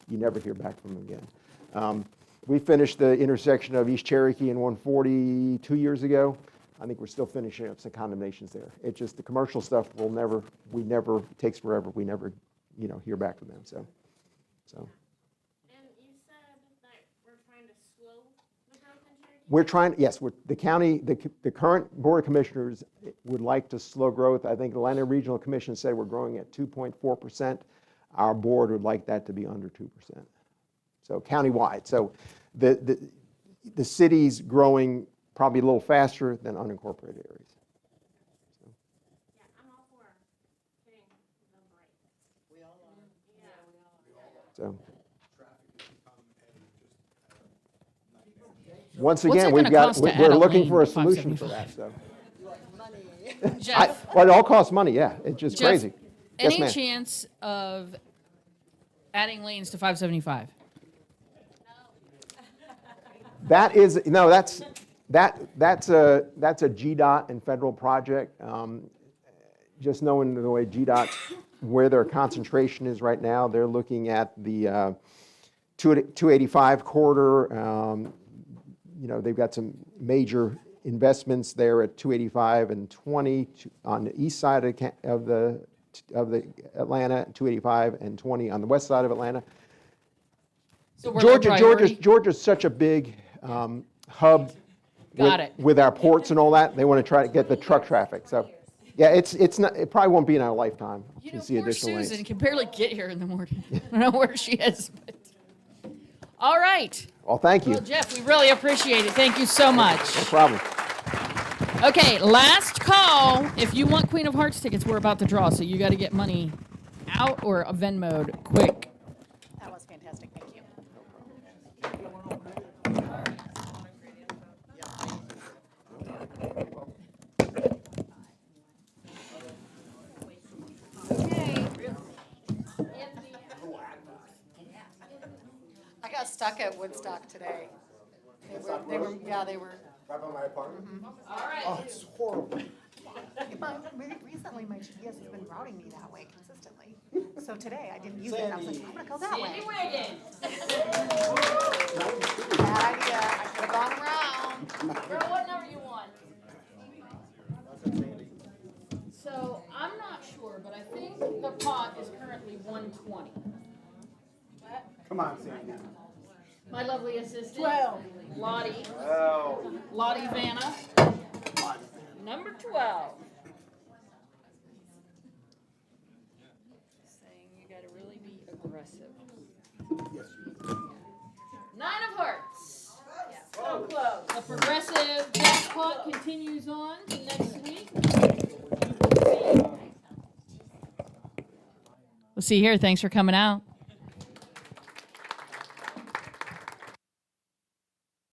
you never hear back from them again. We finished the intersection of East Cherokee and 140 2 years ago. I think we're still finishing up some condemnations there. It's just the commercial stuff it takes forever. We never, hear back from them. So. And you said that we're trying to slow the growth in Cherokee We're trying, yes, the county, the current Board of Commissioners would like to slow growth. I think the Atlanta Regional Commission said we're growing at 2.4%. Our board would like that to be under 2%. So countywide. So the city's growing probably a little faster than unincorporated areas. So. Once again, we're looking for a solution for that. So. Geoff, Well, it all costs money, yeah. It's just Geoff, crazy. Any Yes, ma'am. chance of adding lanes to 575? That's a GDOT and federal project. Just knowing the way GDOT, where their concentration is right now, they're looking at the 285 corridor. They've got some major investments there at 285 and 20 on the east side of the Atlanta, 285 and 20 on the west side of Atlanta. So we're low priority? Georgia's such a big hub with our ports and all that. They want to try to get the truck traffic. So, yeah, it's not. It probably won't be in our lifetime to see Poor additional Susan lanes. can barely get here in the morning. I don't know where she is. But. All right. Well, thank you. Well, Geoff, we really appreciate it. Thank you so much. No problem. Okay, last call. If you want Queen of Hearts tickets, we're about to draw, so you got to get money out or a Venmo'd quick. That was fantastic. Thank you. I got stuck at Woodstock today. They were. Right by my apartment? All right. Oh, it's horrible. Recently, my GPS has been routing me that way consistently. So today, I didn't use it. I was like, I'm gonna go that way. Bad idea. I could have gone around. Girl, what number you want? So I'm not sure, but I think the pot is currently 120. Come on, Sandy. My lovely assistant, 12. Lottie. 12. Lottie Vanna. Number 12. Saying you got to really be aggressive. Nine of Hearts. So close. The progressive jackpot continues on to next week. We'll see here. Thanks for coming out.